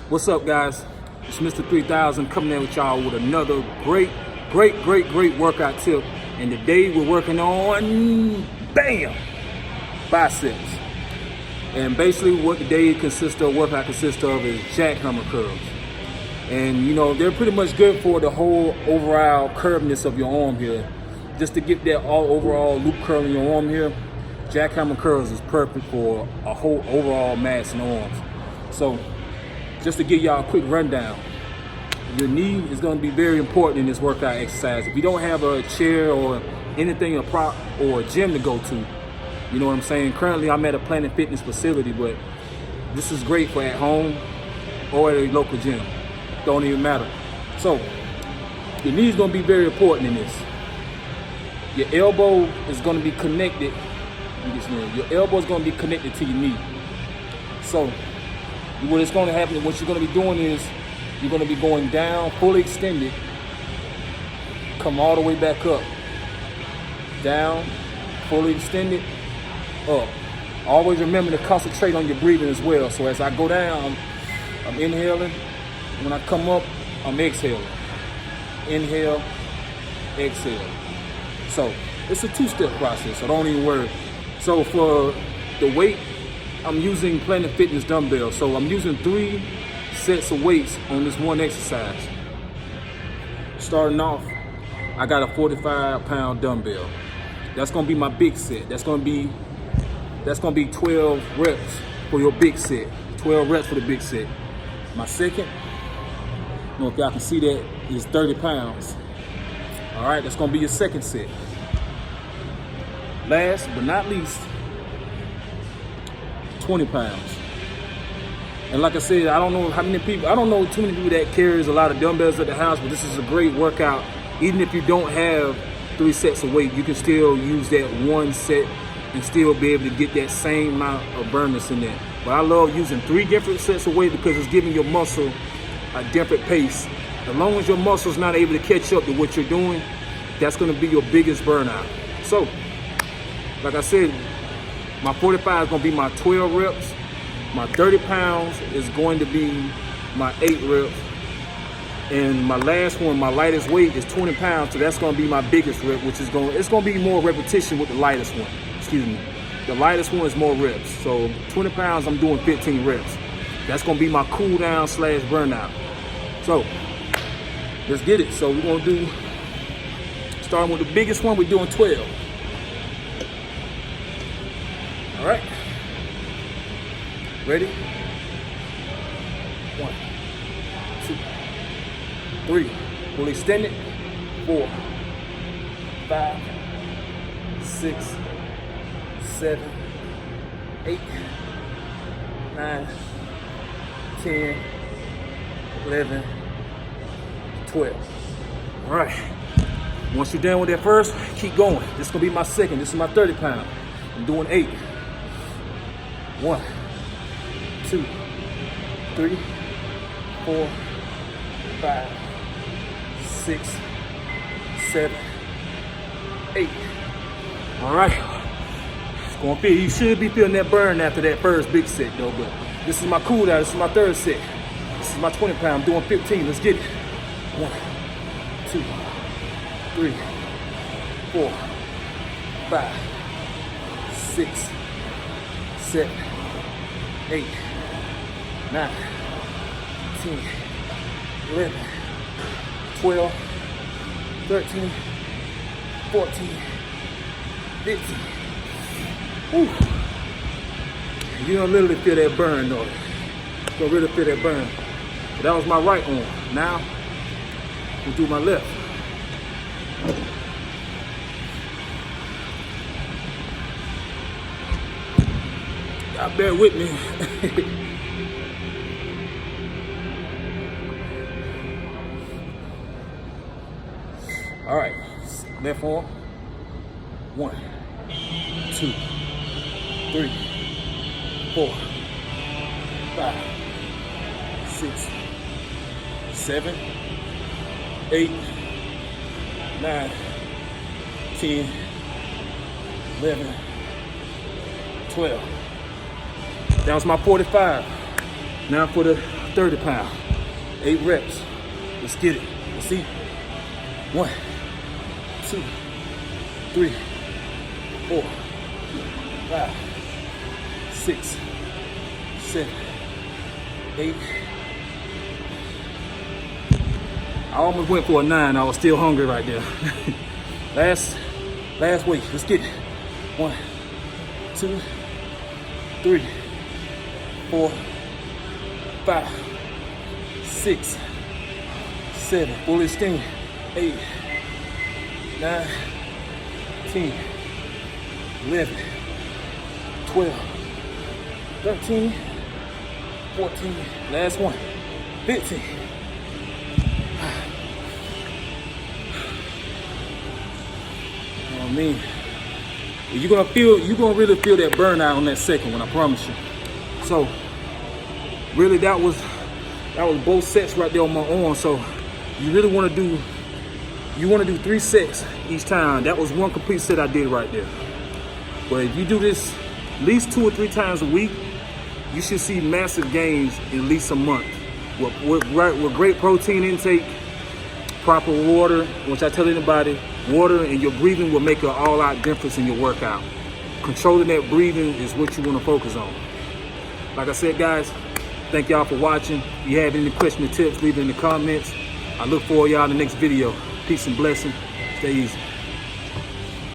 What's up, guys? It's Mr. 3000 coming in with y'all with another great workout tip. And today we're working on, bam, biceps. And basically what the workout consists of is jackhammer curls. And you know, they're pretty much good for the whole overall curvedness of your arm here. Just to get that overall loop curl in your arm here, jackhammer curls is perfect for a whole overall mass in arms. So just to give y'all a quick rundown, your knee is going to be very important in this workout exercise. If you don't have a chair or anything, a prop or a gym to go to, you know what I'm saying? Currently I'm at a Planet Fitness facility, but this is great for at home or at a local gym. Don't even matter. So your knee is going to be very important in this. Your elbow is going to be connected. Your elbow is going to be connected to your knee. So what is going to happen, what you're going to be doing is you're going to be going down, fully extended, come all the way back up, down, fully extended, up. Always remember to concentrate on your breathing as well. So as I go down, I'm inhaling. When I come up, I'm exhaling. Inhale, exhale. So it's a two-step process, so don't even worry. So for the weight, I'm using Planet Fitness dumbbells. So I'm using 3 sets of weights on this one exercise. Starting off, I got a 45-pound dumbbell. That's gonna be my big set. That's gonna be 12 reps for your big set. 12 reps for the big set. My second, I don't know if y'all can see that, is 30 pounds. All right, that's gonna be your second set. Last but not least, 20 pounds. And like I said, I don't know too many people that carries a lot of dumbbells at the house, but this is a great workout. Even if you don't have 3 sets of weight, you can still use that one set and still be able to get that same amount of burners in there. But I love using 3 different sets of weight because it's giving your muscle a different pace. As long as your muscle's not able to catch up to what you're doing, that's gonna be your biggest burnout. So, like I said, my 45 is gonna be my 12 reps. My 30 pounds is going to be my 8 reps. And my last one, my lightest weight, is 20 pounds. So that's gonna be my biggest rep, which is it's gonna be more repetition with the lightest one. Excuse me. The lightest one is more reps. So 20 pounds, I'm doing 15 reps. That's gonna be my cool down / burnout. So let's get it. So we're gonna do, starting with the biggest one, we're doing 12. All right. Ready? 1, 2, 3. We'll extend it. 4, 5, 6, 7, 8, 9, 10, 11, 12. All right. Once you're done with that first, keep going. This is gonna be my second. This is my 30 pound. I'm doing 8. 1, 2, 3, 4, 5, 6, 7, 8. All right. It's gonna feel, you should be feeling that burn after that first big set though, but this is my cool down. This is my third set. This is my 20 pound. I'm doing 15. Let's get it. 1, 2, 3, 4, 5, 6, 7, 8, 9, 10, 11, 12, 13, 14, 15. Woo. You're gonna literally feel that burn though. You're gonna really feel that burn. But that was my right arm. Now, we'll do my left. Y'all bear with me. All right, left arm. 1, 2, 3, 4, 5, 6, 7, 8, 9, 10, 11, 12. That was my 45. Now for the 30 pounds. 8 reps. Let's get it. Let's see. 1, 2, 3, 4, 5, 6, 7, 8. I almost went for a 9. I was still hungry right there. last weight. Let's get it. 1, 2, 3, 4, 5, 6, 7. Fully extended. 8, 9, 10, 11, 12, 13, 14. Last one. 15. I mean, you're gonna really feel that burnout on that second one, I promise you. So really that was both sets right there on my arm. So you really want to do 3 sets each time. That was 1 complete set I did right there. But if you do this at least 2 or 3 times a week, you should see massive gains in at least a month. With great protein intake, proper water, which I tell anybody, water and your breathing will make an all-out difference in your workout. Controlling that breathing is what you want to focus on. Like I said, guys, thank y'all for watching. If you have any questions or tips, leave it in the comments. I look forward to y'all in the next video. Peace and blessing. Stay easy.